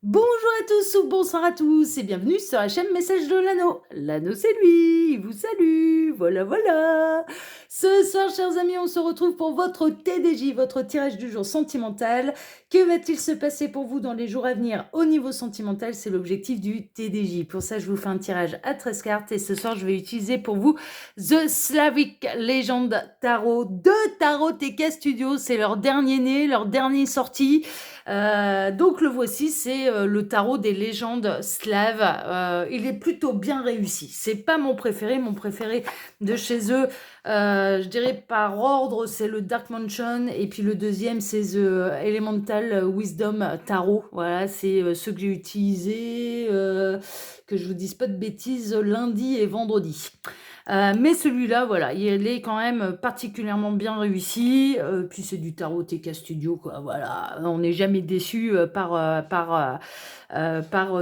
Bonjour à tous ou bonsoir à tous et bienvenue sur la chaîne Message de l'Anneau. L'Anneau c'est lui, il vous salue, voilà. Ce soir chers amis, on se retrouve pour votre TDJ, votre tirage du jour sentimental. Que va-t-il se passer pour vous dans les jours à venir au niveau sentimental? C'est l'objectif du TDJ. Pour ça je vous fais un tirage à 13 cartes et ce soir je vais utiliser pour vous The Slavic Legend Tarot de Tarot TK Studio. C'est leur dernier né, leur dernier sorti. Donc le voici, c'est le tarot des légendes slaves. Il est plutôt bien réussi. C'est pas mon préféré de chez eux. Je dirais par ordre, c'est le Dark Mansion et puis le deuxième c'est The Elemental Wisdom Tarot. Voilà, c'est ceux que j'ai utilisés, que je vous dise pas de bêtises, lundi et vendredi. Mais celui-là, voilà, il est quand même particulièrement bien réussi. Puis c'est du tarot TK Studio, quoi. Voilà, on n'est jamais déçu par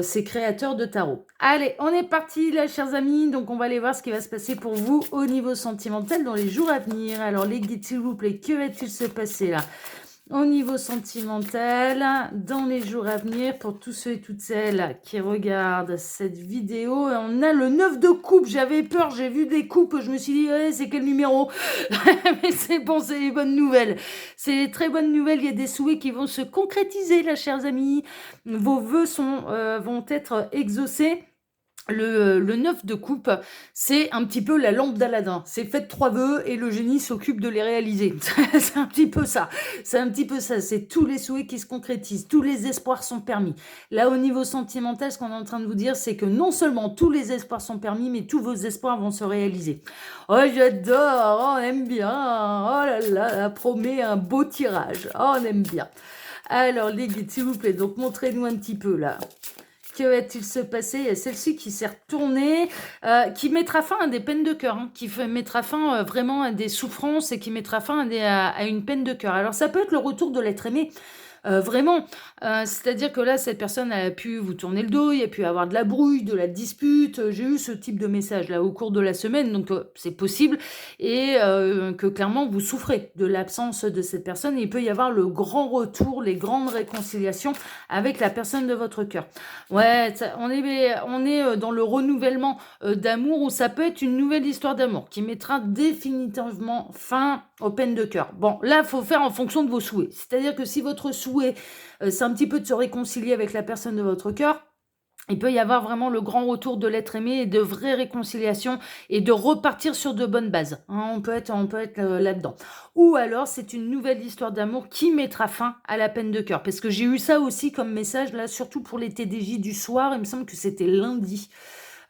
ces créateurs de tarot. Allez, on est parti là, chers amis. Donc on va aller voir ce qui va se passer pour vous au niveau sentimental dans les jours à venir. Alors les guides, s'il vous plaît, que va-t-il se passer là? Au niveau sentimental, dans les jours à venir, pour tous ceux et toutes celles qui regardent cette vidéo, on a le 9 de coupe. J'avais peur, j'ai vu des coupes, je me suis dit, ouais, c'est quel numéro? Mais c'est bon, c'est les bonnes nouvelles. C'est les très bonnes nouvelles, il y a des souhaits qui vont se concrétiser, là, chers amis. Vos vœux vont être exaucés. Le 9 de coupe, c'est un petit peu la lampe d'Aladin. C'est faites 3 vœux et le génie s'occupe de les réaliser. C'est un petit peu ça. C'est un petit peu ça. C'est tous les souhaits qui se concrétisent. Tous les espoirs sont permis. Là, au niveau sentimental, ce qu'on est en train de vous dire, c'est que non seulement tous les espoirs sont permis, mais tous vos espoirs vont se réaliser. Oh, j'adore. Oh, on aime bien. Oh là là, ça promet un beau tirage. Oh, on aime bien. Alors, les guides, s'il vous plaît, donc montrez-nous un petit peu là. Que va-t-il se passer? Il y a celle-ci qui s'est retournée, qui mettra fin à des peines de cœur, hein, mettra fin vraiment à des souffrances et qui mettra fin à une peine de cœur. Alors ça peut être le retour de l'être aimé, vraiment. C'est-à-dire que là, cette personne elle a pu vous tourner le dos, il y a pu avoir de la brouille, de la dispute. J'ai eu ce type de message là au cours de la semaine, donc c'est possible et que clairement vous souffrez de l'absence de cette personne. Et il peut y avoir le grand retour, les grandes réconciliations avec la personne de votre cœur. Ouais, on est dans le renouvellement d'amour où ça peut être une nouvelle histoire d'amour qui mettra définitivement fin aux peines de cœur. Bon, là, il faut faire en fonction de vos souhaits. C'est-à-dire que si votre souhait, c'est un petit peu de se réconcilier avec la personne de votre cœur, il peut y avoir vraiment le grand retour de l'être aimé et de vraies réconciliations et de repartir sur de bonnes bases. Hein, on peut être là-dedans. Ou alors, c'est une nouvelle histoire d'amour qui mettra fin à la peine de cœur. Parce que j'ai eu ça aussi comme message, là, surtout pour les TDJ du soir. Il me semble que c'était lundi.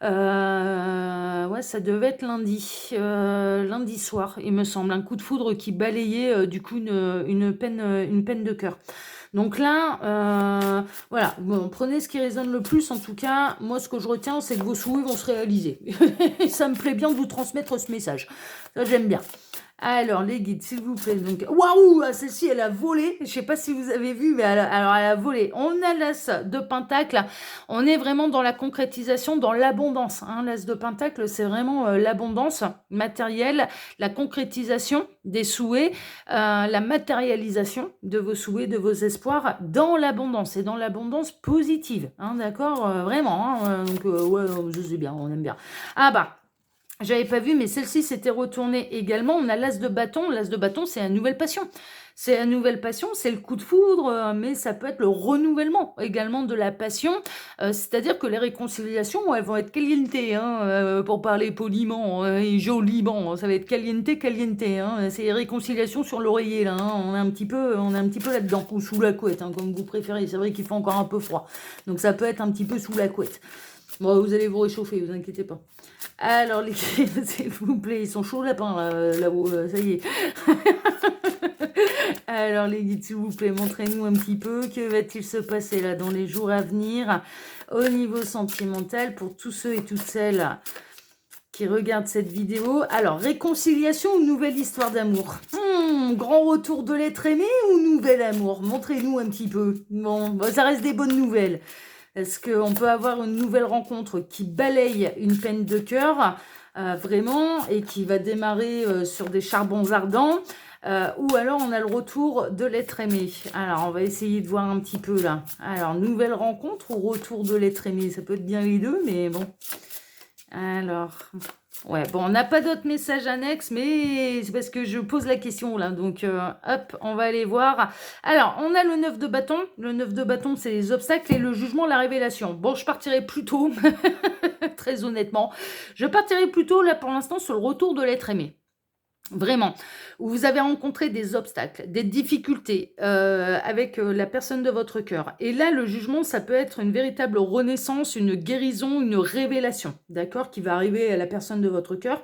Ouais, ça devait être lundi soir, il me semble. Un coup de foudre qui balayait, du coup, une peine de cœur. Donc là, voilà, bon, prenez ce qui résonne le plus. En tout cas, moi, ce que je retiens, c'est que vos souhaits vont se réaliser. Et ça me plaît bien de vous transmettre ce message. Ça, j'aime bien. Alors, les guides, s'il vous plaît. Donc, waouh, celle-ci, elle a volé. Je sais pas si vous avez vu, mais elle a volé. On a l'as de pentacle. On est vraiment dans la concrétisation, dans l'abondance. Hein. L'as de pentacle, c'est vraiment l'abondance matérielle, la concrétisation des souhaits, la matérialisation de vos souhaits, de vos espoirs dans l'abondance et dans l'abondance positive. Hein, d'accord. Vraiment. Hein, donc, ouais, je sais bien, on aime bien. Ah bah. J'avais pas vu, mais celle-ci s'était retournée également. On a l'as de bâton. L'as de bâton, c'est la nouvelle passion. C'est la nouvelle passion, c'est le coup de foudre, mais ça peut être le renouvellement également de la passion. C'est-à-dire que les réconciliations, elles vont être caliente, hein, pour parler poliment et joliment. Ça va être caliente, caliente. Hein. C'est les réconciliations sur l'oreiller, là. Hein. On est un petit peu là-dedans, ou sous la couette, hein, comme vous préférez. C'est vrai qu'il fait encore un peu froid. Donc ça peut être un petit peu sous la couette. Bon, vous allez vous réchauffer, vous inquiétez pas. Alors, les s'il vous plaît, ils sont chauds lapins là-haut, ça y est. Alors, les guides, s'il vous plaît, montrez-nous un petit peu. Que va-t-il se passer là dans les jours à venir au niveau sentimental pour tous ceux et toutes celles qui regardent cette vidéo? Alors, réconciliation ou nouvelle histoire d'amour? Grand retour de l'être aimé ou nouvel amour? Montrez-nous un petit peu. Bon, ça reste des bonnes nouvelles. Est-ce qu'on peut avoir une nouvelle rencontre qui balaye une peine de cœur, vraiment, et qui va démarrer sur des charbons ardents? ou alors on a le retour de l'être aimé. Alors, on va essayer de voir un petit peu là. Alors, nouvelle rencontre ou retour de l'être aimé? Ça peut être bien les deux, mais bon. Alors, ouais, bon, on n'a pas d'autres messages annexes, mais c'est parce que je pose la question là. Donc, hop, on va aller voir. Alors, on a le 9 de bâton. Le 9 de bâton, c'est les obstacles et le jugement, la révélation. Bon, je partirai plutôt, très honnêtement, je partirai plutôt là pour l'instant sur le retour de l'être aimé. Vraiment, où vous avez rencontré des obstacles, des difficultés avec la personne de votre cœur. Et là, le jugement, ça peut être une véritable renaissance, une guérison, une révélation, d'accord, qui va arriver à la personne de votre cœur,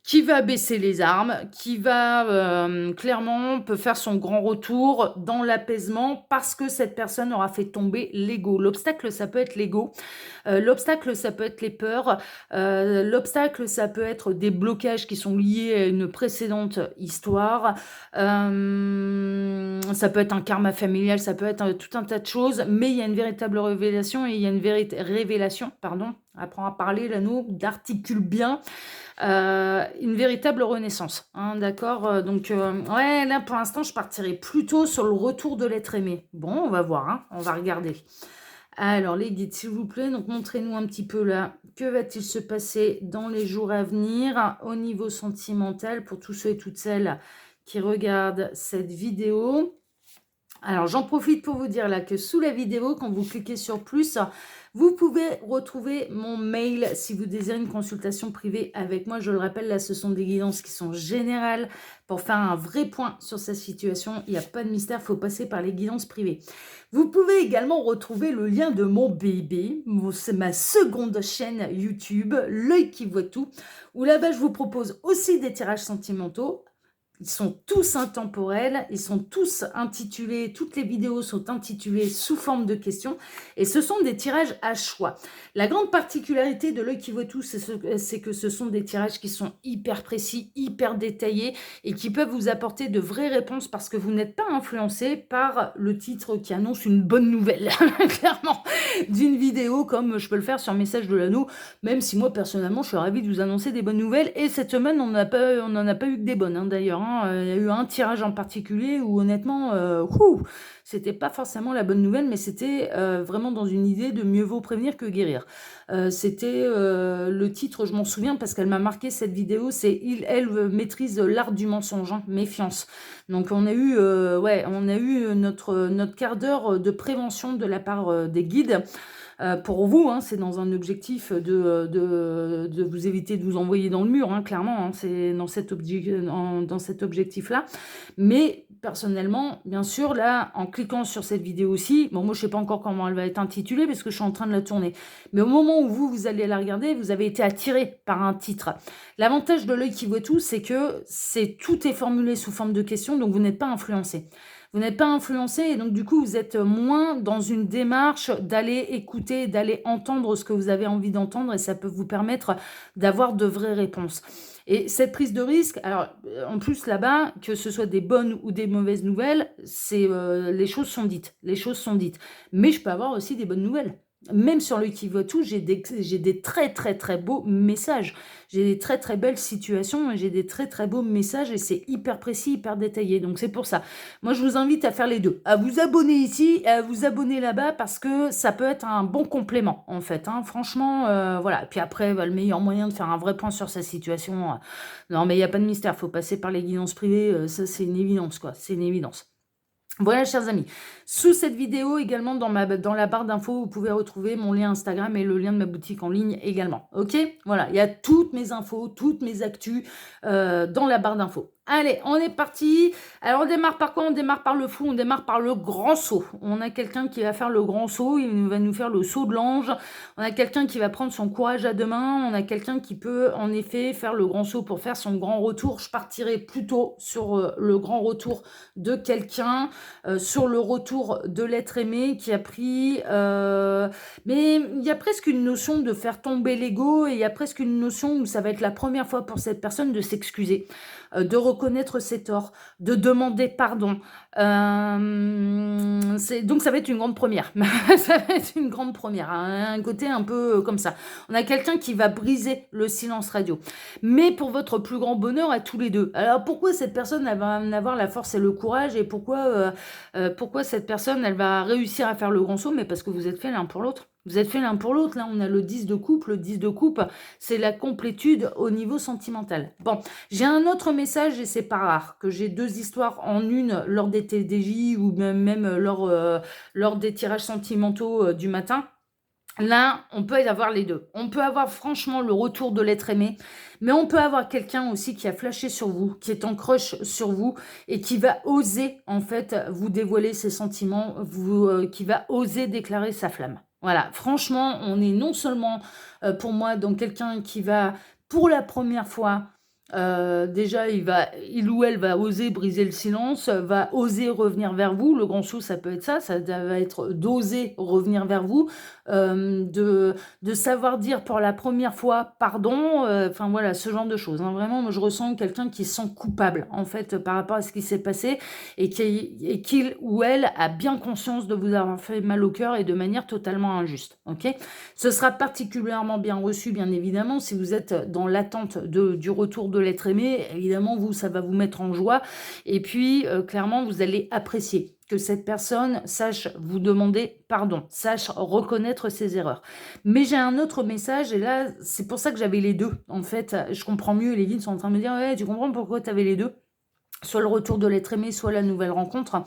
qui va baisser les armes, qui va clairement peut faire son grand retour dans l'apaisement parce que cette personne aura fait tomber l'ego. L'obstacle, ça peut être l'ego. L'obstacle, ça peut être les peurs. L'obstacle, ça peut être des blocages qui sont liés à une précédente histoire. Ça peut être un karma familial, ça peut être tout un tas de choses, mais il y a une véritable révélation et il y a une révélation, pardon, apprends à parler l'anneau, d'articule bien. Une véritable renaissance, hein, d'accord. Donc, ouais, là, pour l'instant, je partirai plutôt sur le retour de l'être aimé. Bon, on va voir, hein, on va regarder. Alors, les guides, s'il vous plaît, donc montrez-nous un petit peu là, que va-t-il se passer dans les jours à venir au niveau sentimental pour tous ceux et toutes celles qui regardent cette vidéo. Alors, j'en profite pour vous dire là que sous la vidéo, quand vous cliquez sur plus, vous pouvez retrouver mon mail si vous désirez une consultation privée avec moi. Je le rappelle, là, ce sont des guidances qui sont générales pour faire un vrai point sur sa situation. Il n'y a pas de mystère, il faut passer par les guidances privées. Vous pouvez également retrouver le lien de mon bébé. C'est ma seconde chaîne YouTube, L'œil qui voit tout, où là-bas, je vous propose aussi des tirages sentimentaux. Ils sont tous intemporels, ils sont tous intitulés, toutes les vidéos sont intitulées sous forme de questions et ce sont des tirages à choix. La grande particularité de L'œil qui voit tout, c'est que ce sont des tirages qui sont hyper précis, hyper détaillés et qui peuvent vous apporter de vraies réponses parce que vous n'êtes pas influencé par le titre qui annonce une bonne nouvelle, clairement, d'une vidéo comme je peux le faire sur Message de l'Anneau, même si moi personnellement je suis ravie de vous annoncer des bonnes nouvelles et cette semaine on n'en a pas eu que des bonnes, hein, d'ailleurs. Il y a eu un tirage en particulier où honnêtement, c'était pas forcément la bonne nouvelle, mais c'était vraiment dans une idée de mieux vaut prévenir que guérir. C'était le titre, je m'en souviens parce qu'elle m'a marqué cette vidéo, c'est elle maîtrise l'art du mensonge, hein, méfiance. Donc on a eu, notre quart d'heure de prévention de la part des guides. Pour vous, hein, c'est dans un objectif de vous éviter de vous envoyer dans le mur, hein, clairement, hein, c'est dans cet objectif-là. Mais personnellement, bien sûr, là, en cliquant sur cette vidéo aussi, bon, moi je sais pas encore comment elle va être intitulée parce que je suis en train de la tourner. Mais au moment où vous allez la regarder, vous avez été attiré par un titre. L'avantage de L'œil qui voit tout, c'est que tout est formulé sous forme de questions, donc vous n'êtes pas influencé. Vous n'êtes pas influencé et donc du coup, vous êtes moins dans une démarche d'aller écouter, d'aller entendre ce que vous avez envie d'entendre et ça peut vous permettre d'avoir de vraies réponses. Et cette prise de risque, alors en plus là-bas, que ce soit des bonnes ou des mauvaises nouvelles, les choses sont dites. Les choses sont dites. Mais je peux avoir aussi des bonnes nouvelles. Même sur L'œil qui voit tout, j'ai des très très très beaux messages. J'ai des très très belles situations, j'ai des très très beaux messages et c'est hyper précis, hyper détaillé. Donc c'est pour ça. Moi je vous invite à faire les deux, à vous abonner ici et à vous abonner là-bas parce que ça peut être un bon complément en fait, hein. Franchement, voilà. Puis après, le meilleur moyen de faire un vrai point sur sa situation, non mais il n'y a pas de mystère, faut passer par les guidances privées, ça c'est une évidence quoi, c'est une évidence. Voilà, chers amis. Sous cette vidéo, également dans la barre d'infos, vous pouvez retrouver mon lien Instagram et le lien de ma boutique en ligne également. Ok? Voilà, il y a toutes mes infos, toutes mes actus dans la barre d'infos. Allez, on est parti. Alors, on démarre par quoi? On démarre par le fou, on démarre par le grand saut. On a quelqu'un qui va faire le grand saut, il va nous faire le saut de l'ange. On a quelqu'un qui va prendre son courage à deux mains. On a quelqu'un qui peut, en effet, faire le grand saut pour faire son grand retour. Je partirai plutôt sur le grand retour de quelqu'un, sur le retour de l'être aimé qui a pris... mais il y a presque une notion de faire tomber l'ego et il y a presque une notion où ça va être la première fois pour cette personne de s'excuser, de reconnaître reconnaître ses torts, de demander pardon. Donc ça va être une grande première. Ça va être une grande première, hein, un côté un peu comme ça. On a quelqu'un qui va briser le silence radio. Mais pour votre plus grand bonheur à tous les deux. Alors pourquoi cette personne elle va en avoir la force et le courage et pourquoi cette personne elle va réussir à faire le grand saut? Mais parce que vous êtes fait l'un pour l'autre. Vous êtes fait l'un pour l'autre. Là, on a le 10 de coupe. Le 10 de coupe, c'est la complétude au niveau sentimental. Bon, j'ai un autre message et c'est pas rare que j'ai deux histoires en une lors des TDJ ou même lors des tirages sentimentaux du matin. Là, on peut avoir les deux. On peut avoir franchement le retour de l'être aimé, mais on peut avoir quelqu'un aussi qui a flashé sur vous, qui est en crush sur vous et qui va oser en fait vous dévoiler ses sentiments, qui va oser déclarer sa flamme. Voilà, franchement, on est non seulement pour moi dans quelqu'un qui va pour la première fois déjà, il ou elle va oser briser le silence, va oser revenir vers vous. Le grand saut, ça peut être ça va être d'oser revenir vers vous, de savoir dire pour la première fois pardon, enfin voilà, ce genre de choses. Hein. Vraiment, moi, je ressens quelqu'un qui se sent coupable, en fait, par rapport à ce qui s'est passé et qu'il ou elle a bien conscience de vous avoir fait mal au cœur et de manière totalement injuste. Ok ? Ce sera particulièrement bien reçu, bien évidemment, si vous êtes dans l'attente du retour de l'être aimé. Évidemment, ça va vous mettre en joie. Et puis, clairement, vous allez apprécier que cette personne sache vous demander pardon, sache reconnaître ses erreurs. Mais j'ai un autre message, et là, c'est pour ça que j'avais les deux. En fait, je comprends mieux, les guides sont en train de me dire, ouais, tu comprends pourquoi tu avais les deux ? Soit le retour de l'être aimé, soit la nouvelle rencontre.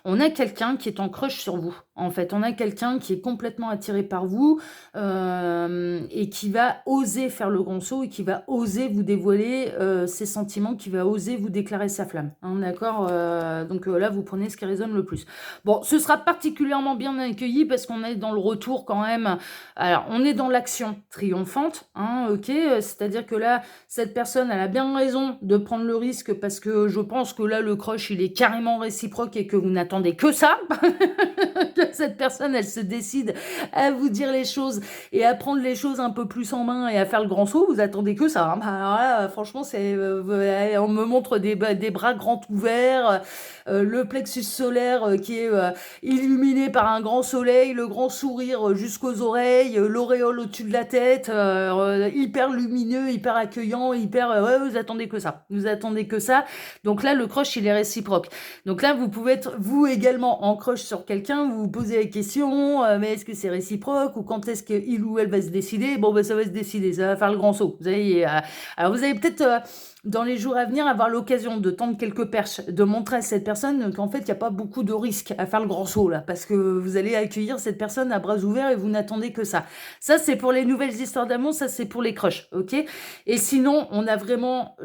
On a quelqu'un qui est en crush sur vous. En fait, on a quelqu'un qui est complètement attiré par vous et qui va oser faire le grand saut et qui va oser vous dévoiler ses sentiments, qui va oser vous déclarer sa flamme. Hein, d'accord. Donc là, vous prenez ce qui résonne le plus. Bon, ce sera particulièrement bien accueilli parce qu'on est dans le retour quand même. Alors, on est dans l'action triomphante. Hein, ok. C'est-à-dire que là, cette personne, elle a bien raison de prendre le risque parce que je pense que là, le crush, il est carrément réciproque et que vous n'attendez que ça, que cette personne, elle se décide à vous dire les choses et à prendre les choses un peu plus en main et à faire le grand saut, vous attendez que ça. Hein. Alors là, franchement, on me montre des bras grands ouverts, le plexus solaire qui est illuminé par un grand soleil, le grand sourire jusqu'aux oreilles, l'auréole au-dessus de la tête, hyper lumineux, hyper accueillant, ouais, vous attendez que ça. Vous attendez que ça. Donc là, le crush, il est réciproque. Donc là, vous pouvez être, vous également, en crush sur quelqu'un, vous vous posez la question, mais est-ce que c'est réciproque ou quand est-ce qu'il ou elle va se décider? Bon, ben ça va se décider, ça va faire le grand saut. Vous allez, alors vous allez peut-être, dans les jours à venir, avoir l'occasion de tendre quelques perches, de montrer à cette personne qu'en fait, il n'y a pas beaucoup de risques à faire le grand saut, là, parce que vous allez accueillir cette personne à bras ouverts et vous n'attendez que ça. Ça, c'est pour les nouvelles histoires d'amour, ça, c'est pour les crushs, ok? Et sinon, on a vraiment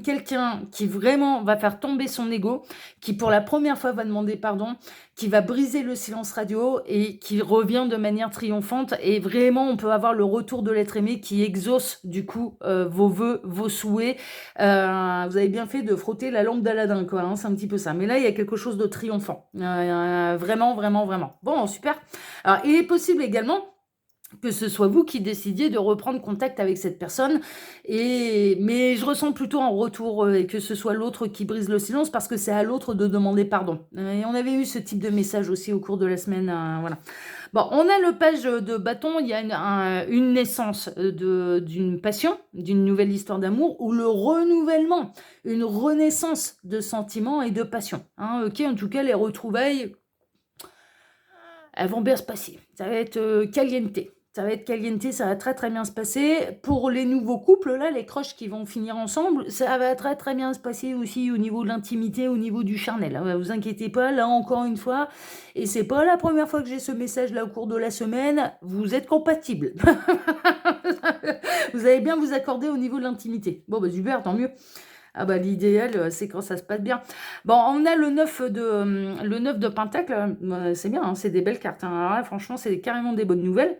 quelqu'un qui vraiment va faire tomber son ego, qui pour la première fois va demander pardon, qui va briser le silence radio et qui revient de manière triomphante. Et vraiment, on peut avoir le retour de l'être aimé qui exauce du coup vos vœux, vos souhaits. Vous avez bien fait de frotter la lampe d'Aladin, quoi. Hein, c'est un petit peu ça. Mais là, il y a quelque chose de triomphant. Vraiment, vraiment, vraiment. Bon, super. Alors, il est possible également que ce soit vous qui décidiez de reprendre contact avec cette personne. Mais je ressens plutôt un retour et que ce soit l'autre qui brise le silence parce que c'est à l'autre de demander pardon. Et on avait eu ce type de message aussi au cours de la semaine. Voilà. Bon, on a le page de bâton, il y a une naissance d'une passion, d'une nouvelle histoire d'amour ou le renouvellement, une renaissance de sentiments et de passion. Hein, ok, en tout cas, les retrouvailles, elles vont bien se passer. Ça va être caliente. Ça va être caliente, ça va très très bien se passer. Pour les nouveaux couples, là, les crushs qui vont finir ensemble, ça va très très bien se passer aussi au niveau de l'intimité, au niveau du charnel. Hein. Vous inquiétez pas, là encore une fois, et c'est pas la première fois que j'ai ce message là au cours de la semaine, vous êtes compatibles. Vous allez bien vous accorder au niveau de l'intimité. Bon, bah super, tant mieux. Ah bah l'idéal, c'est quand ça se passe bien. Bon, on a le 9 de Pentacle, c'est bien, hein, c'est des belles cartes. Hein. Alors là, franchement, c'est carrément des bonnes nouvelles.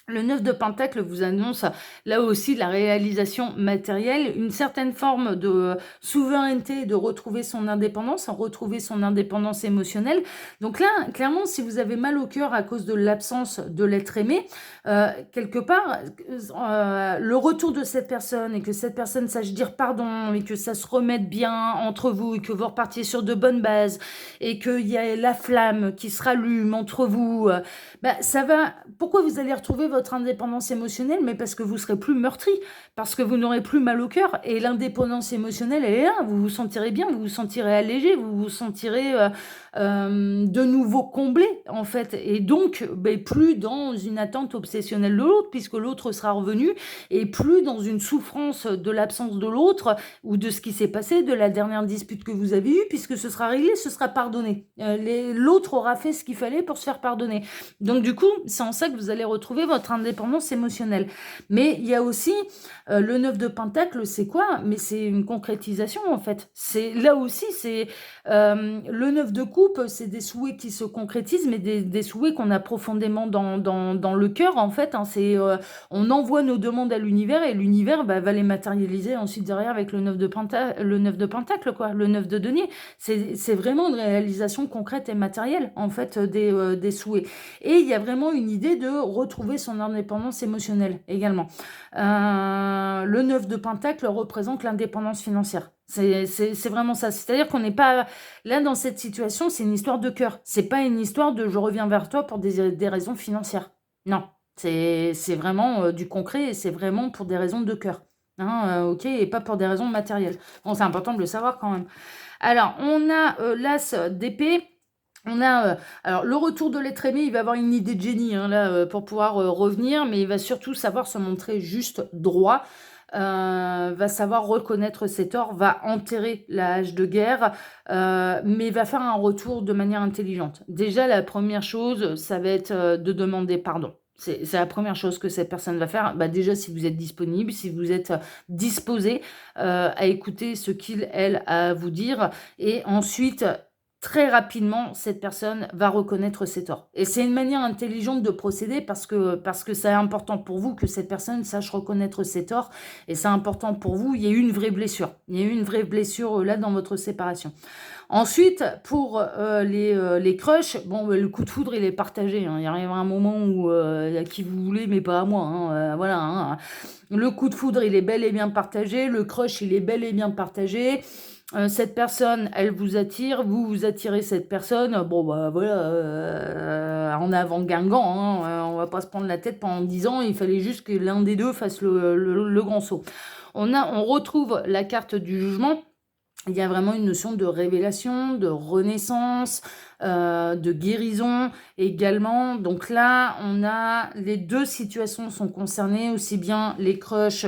Le 9 de Pentacle vous annonce là aussi la réalisation matérielle, une certaine forme de souveraineté, de retrouver son indépendance émotionnelle. Donc là, clairement, si vous avez mal au cœur à cause de l'absence de l'être aimé, quelque part, le retour de cette personne et que cette personne sache dire pardon et que ça se remette bien entre vous et que vous repartiez sur de bonnes bases et qu'il y a la flamme qui se rallume entre vous, ça va. Pourquoi vous allez retrouver votre indépendance émotionnelle? Mais parce que vous serez plus meurtri, parce que vous n'aurez plus mal au cœur. Et l'indépendance émotionnelle, elle est là. Vous vous sentirez bien, vous vous sentirez allégé, vous vous sentirez de nouveau comblé, en fait. Et donc, plus dans une attente obsessionnelle de l'autre, puisque l'autre sera revenu, et plus dans une souffrance de l'absence de l'autre ou de ce qui s'est passé, de la dernière dispute que vous avez eue, puisque ce sera réglé, ce sera pardonné. L'autre aura fait ce qu'il fallait pour se faire pardonner. Donc du coup, c'est en ça que vous allez retrouver votre indépendance émotionnelle. Mais il y a aussi le 9 de Pentacle, c'est quoi? Mais c'est une concrétisation en fait. C'est là aussi, c'est le 9 de coupe, c'est des souhaits qui se concrétisent, mais des souhaits qu'on a profondément dans le cœur en fait. Hein. On envoie nos demandes à l'univers et l'univers va les matérialiser ensuite derrière avec le 9 de Pentacle, quoi, le 9 de denier. C'est vraiment une réalisation concrète et matérielle en fait des souhaits. Et il y a vraiment une idée de retrouver son indépendance émotionnelle également. Le 9 de Pentacle représente l'indépendance financière. C'est vraiment ça. C'est-à-dire qu'on n'est pas là dans cette situation, c'est une histoire de cœur. C'est pas une histoire de je reviens vers toi pour des raisons financières. Non, c'est vraiment du concret et c'est vraiment pour des raisons de cœur. Hein, ok, et pas pour des raisons matérielles. Bon, c'est important de le savoir quand même. Alors, on a l'As d'épée. On a alors le retour de l'être aimé, il va avoir une idée de génie hein, là pour pouvoir revenir, mais il va surtout savoir se montrer juste droit, va savoir reconnaître ses torts, va enterrer la hache de guerre, mais va faire un retour de manière intelligente. Déjà, la première chose, ça va être de demander pardon. C'est la première chose que cette personne va faire. Déjà, si vous êtes disponible, si vous êtes disposé à écouter ce qu'il, elle, a à vous dire, et ensuite très rapidement, cette personne va reconnaître ses torts. Et c'est une manière intelligente de procéder parce que c'est important pour vous que cette personne sache reconnaître ses torts. Et c'est important pour vous, il y a eu une vraie blessure. Il y a eu une vraie blessure là dans votre séparation. Ensuite, pour les crushs, le coup de foudre, il est partagé. Hein. Il arrivera un moment où à qui vous voulez, mais pas à moi. Hein. Voilà. Hein. Le coup de foudre, il est bel et bien partagé. Le crush, il est bel et bien partagé. Cette personne, elle vous attire, vous attirez cette personne, en avant Guingamp, hein, on va pas se prendre la tête pendant 10 ans, il fallait juste que l'un des deux fasse le grand saut. On retrouve la carte du jugement. Il y a vraiment une notion de révélation, de renaissance, de guérison également. Donc là, on a les deux situations sont concernées, aussi bien les crushs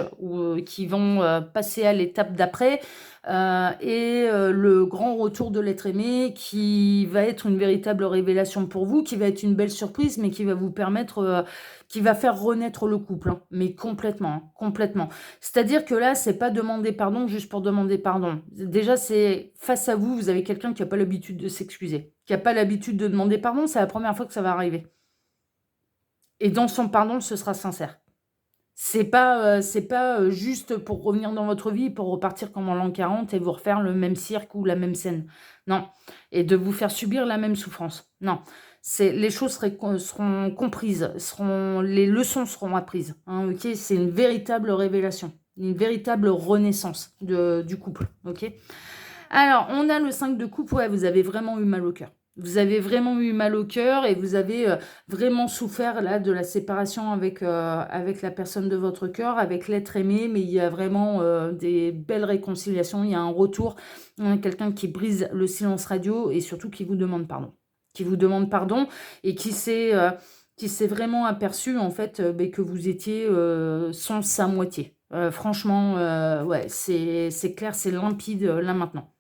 qui vont passer à l'étape d'après, et le grand retour de l'être aimé qui va être une véritable révélation pour vous, qui va être une belle surprise, mais qui va vous permettre, qui va faire renaître le couple, hein, mais complètement, hein, complètement. C'est-à-dire que là, c'est pas demander pardon juste pour demander pardon. Déjà, c'est face à vous, vous avez quelqu'un qui n'a pas l'habitude de s'excuser, qui n'a pas l'habitude de demander pardon, c'est la première fois que ça va arriver. Et dans son pardon, ce sera sincère. C'est pas juste pour revenir dans votre vie, pour repartir comme en l'an 40 et vous refaire le même cirque ou la même scène. Non. Et de vous faire subir la même souffrance. Non. Les choses seront comprises, les leçons seront apprises. Hein, ok, c'est une véritable révélation, une véritable renaissance du couple. Ok. Alors, on a le 5 de coupe. Ouais, vous avez vraiment eu mal au cœur. Vous avez vraiment eu mal au cœur et vous avez vraiment souffert là de la séparation avec la personne de votre cœur, avec l'être aimé, mais il y a vraiment des belles réconciliations, il y a un retour, quelqu'un qui brise le silence radio et surtout qui vous demande pardon. Qui vous demande pardon et qui s'est vraiment aperçu en fait que vous étiez sans sa moitié. Franchement, ouais, c'est clair, c'est limpide là maintenant.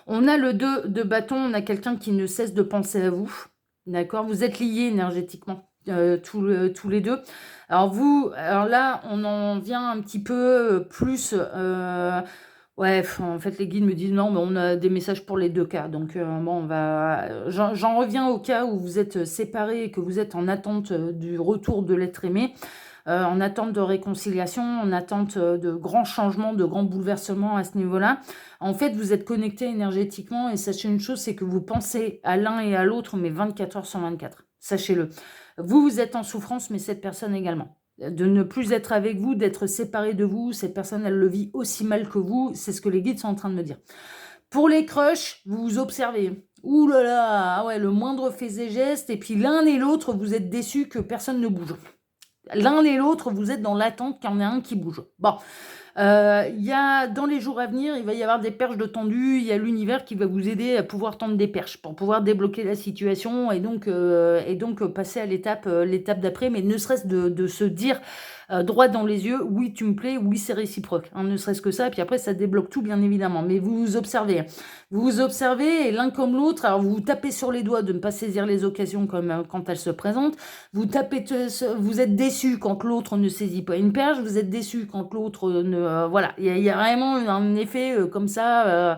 On a le 2 de bâton, on a quelqu'un qui ne cesse de penser à vous. D'accord? Vous êtes liés énergétiquement, tous les deux. Alors là, on en vient un petit peu plus Ouais, en fait, les guides me disent: «Non, mais on a des messages pour les 2 cas». Donc bon, on va j'en reviens au cas où vous êtes, séparés et que vous êtes en attente, du retour de l'être aimé, en attente de réconciliation, en attente, de grands changements, de grands bouleversements à ce niveau-là. En fait, vous êtes connectés énergétiquement et sachez une chose, c'est que vous pensez à l'un et à l'autre, mais 24 heures sur 24. Sachez-le. Vous, vous êtes en souffrance, mais cette personne également. De ne plus être avec vous, d'être séparé de vous, cette personne, elle le vit aussi mal que vous, c'est ce que les guides sont en train de me dire. Pour les crushs, vous vous observez. Ouh là là, ah ouais, le moindre fait et geste, et puis l'un et l'autre, vous êtes déçus que personne ne bouge. L'un et l'autre, vous êtes dans l'attente qu'il y en ait un qui bouge. Bon, il y a dans les jours à venir, il va y avoir des perches de tendu, il y a l'univers qui va vous aider à pouvoir tendre des perches pour pouvoir débloquer la situation et donc passer à l'étape d'après, mais ne serait-ce de se dire droit dans les yeux: «Oui, tu me plais, oui, c'est réciproque», hein, ne serait-ce que ça, et puis après ça débloque tout bien évidemment. Mais vous vous observez, hein. Vous vous observez et l'un comme l'autre, alors vous vous tapez sur les doigts de ne pas saisir les occasions comme, quand elles se présentent. Vous êtes déçu quand l'autre ne saisit pas une perche, vous êtes déçu quand l'autre voilà, il y a vraiment un effet comme ça,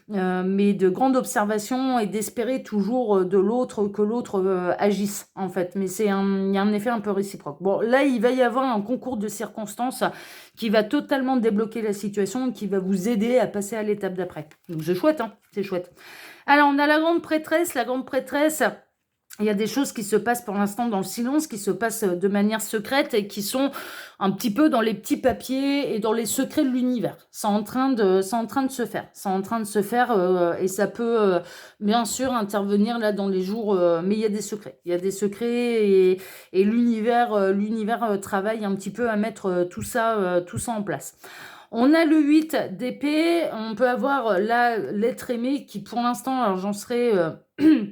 mais de grande observation et d'espérer toujours de l'autre que l'autre agisse en fait. Mais il y a un effet un peu réciproque. Bon, là, il va y avoir un concours de circonstances qui va totalement débloquer la situation, qui va vous aider à passer à l'étape d'après. Donc c'est chouette, hein, c'est chouette. Alors, on a la grande prêtresse. La grande prêtresse, il y a des choses qui se passent pour l'instant dans le silence, qui se passent de manière secrète et qui sont un petit peu dans les petits papiers et dans les secrets de l'univers. C'est en train de se faire. C'est en train de se faire et ça peut bien sûr intervenir là dans les jours, mais il y a des secrets. Il y a des secrets et l'univers travaille un petit peu à mettre tout ça en place. On a le 8 d'épée, on peut avoir là l'être aimé qui pour l'instant, alors j'en serai...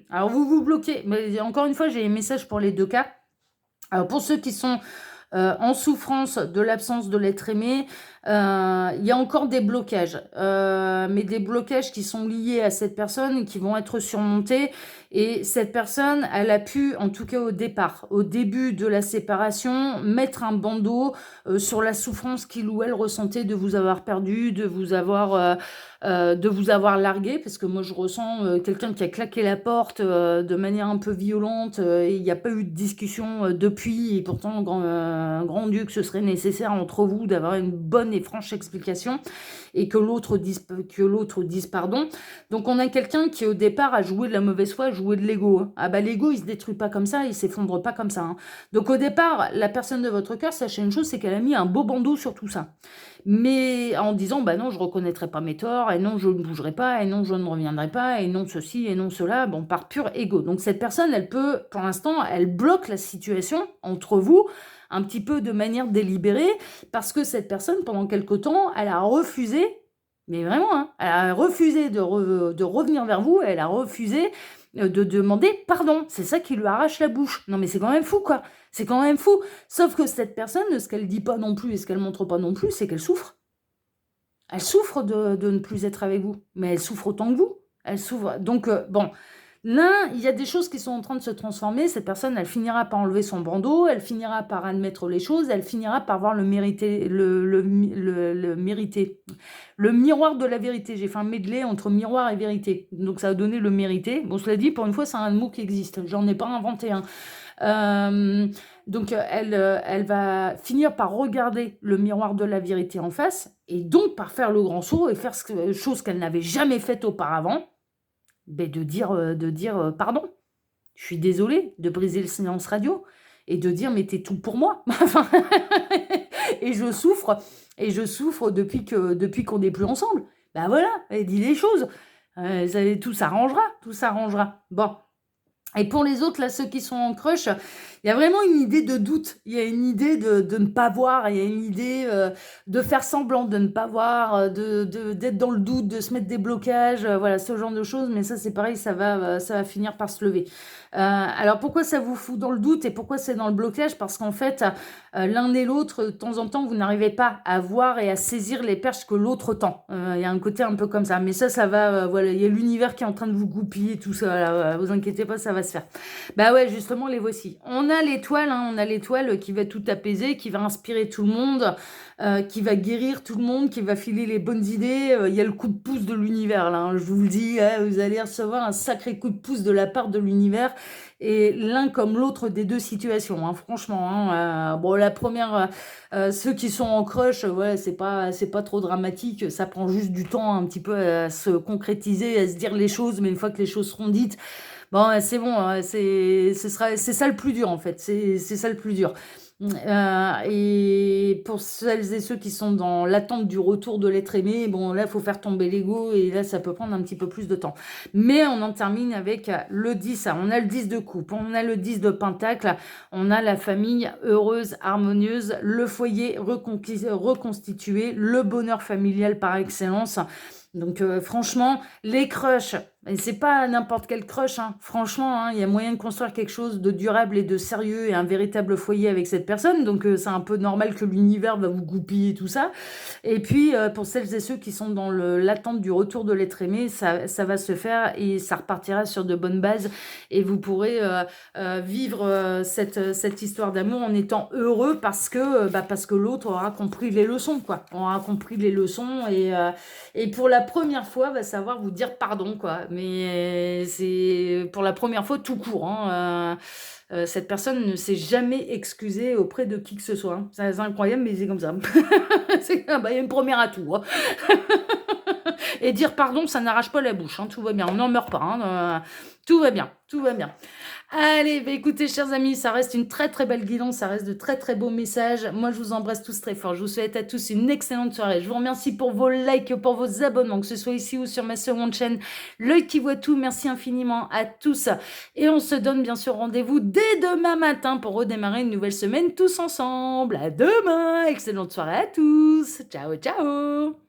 alors vous vous bloquez, mais encore une fois j'ai les messages pour les 2 cas. Alors pour ceux qui sont en souffrance de l'absence de l'être aimé, il y a encore des blocages, mais des blocages qui sont liés à cette personne et qui vont être surmontés. Et cette personne, elle a pu, en tout cas au départ, au début de la séparation, mettre un bandeau sur la souffrance qu'il ou elle ressentait de vous avoir perdu, de vous avoir largué, parce que moi je ressens quelqu'un qui a claqué la porte de manière un peu violente, et il n'y a pas eu de discussion depuis, et pourtant, grand Dieu, que ce serait nécessaire entre vous d'avoir une bonne et franche explication, et que l'autre dise pardon. Donc on a quelqu'un qui au départ a joué de la mauvaise foi, a joué de l'ego, hein. Ah bah l'ego il se détruit pas comme ça, il s'effondre pas comme ça, hein. Donc au départ, la personne de votre cœur, sachez une chose, c'est qu'elle a mis un beau bandeau sur tout ça. Mais en disant, bah non, je reconnaîtrai pas mes torts, et non, je ne bougerai pas, et non, je ne reviendrai pas, et non, ceci, et non, cela, bon, par pur ego. Donc cette personne, elle peut, pour l'instant, elle bloque la situation entre vous, un petit peu de manière délibérée, parce que cette personne, pendant quelque temps, elle a refusé, mais vraiment, hein, elle a refusé de revenir vers vous, elle a refusé de demander pardon. C'est ça qui lui arrache la bouche. Non mais c'est quand même fou, quoi. C'est quand même fou. Sauf que cette personne, ce qu'elle dit pas non plus et ce qu'elle montre pas non plus, c'est qu'elle souffre. Elle souffre de ne plus être avec vous. Mais elle souffre autant que vous. Elle souffre. Donc, bon, là, il y a des choses qui sont en train de se transformer. Cette personne, elle finira par enlever son bandeau, elle finira par admettre les choses, elle finira par voir le mérité, mérité. Le miroir de la vérité. J'ai fait un medley entre miroir et vérité. Donc, ça a donné le mérité. Bon, cela dit, pour une fois, c'est un mot qui existe. J'en ai pas inventé un. Donc, elle va finir par regarder le miroir de la vérité en face et donc par faire le grand saut et faire chose qu'elle n'avait jamais faite auparavant, ben de dire pardon, je suis désolée de briser le silence radio et de dire mais t'es tout pour moi. et je souffre depuis qu'on n'est plus ensemble. Ben voilà, elle dit les choses. Tout s'arrangera. Bon. Et pour les autres, là, ceux qui sont en crush, il y a vraiment une idée de doute. Il y a une idée de ne pas voir. Il y a une idée de faire semblant de ne pas voir, d'être dans le doute, de se mettre des blocages, voilà, ce genre de choses. Mais ça, c'est pareil, ça va finir par se lever. Alors pourquoi ça vous fout dans le doute et pourquoi c'est dans le blocage? Parce qu'en fait, l'un et l'autre, de temps en temps, vous n'arrivez pas à voir et à saisir les perches que l'autre tend. Il y a un côté un peu comme ça, mais ça va, voilà, il y a l'univers qui est en train de vous goupiller, tout ça, là, vous inquiétez pas, ça va se faire. Bah ouais, justement, les voici. On a l'étoile, hein, on a l'étoile qui va tout apaiser, qui va inspirer tout le monde, qui va guérir tout le monde, qui va filer les bonnes idées. Il y a le coup de pouce de l'univers, là, hein, je vous le dis, hein, vous allez recevoir un sacré coup de pouce de la part de l'univers, et l'un comme l'autre des deux situations, hein, franchement. Hein, bon, la première, ceux qui sont en crush, ouais, c'est pas trop dramatique, ça prend juste du temps un petit peu à se concrétiser, à se dire les choses, mais une fois que les choses seront dites, bon, c'est bon, c'est ça le plus dur en fait, c'est ça le plus dur. Et pour celles et ceux qui sont dans l'attente du retour de l'être aimé, bon, là, il faut faire tomber l'ego et là, ça peut prendre un petit peu plus de temps. Mais on en termine avec le 10. On a le 10 de coupe, on a le 10 de pentacle, on a la famille heureuse, harmonieuse, le foyer reconstitué, le bonheur familial par excellence. Donc franchement, les crushs, et c'est pas n'importe quel crush, hein. Franchement, hein, il y a moyen de construire quelque chose de durable et de sérieux et un véritable foyer avec cette personne. Donc c'est un peu normal que l'univers va vous goupiller tout ça. Et puis pour celles et ceux qui sont dans l'attente du retour de l'être aimé, ça va se faire et ça repartira sur de bonnes bases. Et vous pourrez vivre cette histoire d'amour en étant heureux parce que l'autre aura compris les leçons, quoi. On aura compris les leçons et pour la première fois, va savoir vous dire pardon, quoi. Mais c'est pour la première fois tout court, hein. Cette personne ne s'est jamais excusée auprès de qui que ce soit, hein. C'est incroyable, mais c'est comme ça. Il y a une première à tout, hein. Et dire pardon, ça n'arrache pas la bouche, hein. Tout va bien, on n'en meurt pas, hein. Tout va bien, tout va bien. Allez, bah écoutez, chers amis, ça reste une très très belle guidance, ça reste de très très beaux messages. Moi, je vous embrasse tous très fort. Je vous souhaite à tous une excellente soirée. Je vous remercie pour vos likes, pour vos abonnements, que ce soit ici ou sur ma seconde chaîne, L'œil qui voit tout. Merci infiniment à tous. Et on se donne bien sûr rendez-vous dès demain matin pour redémarrer une nouvelle semaine tous ensemble. À demain, excellente soirée à tous. Ciao, ciao.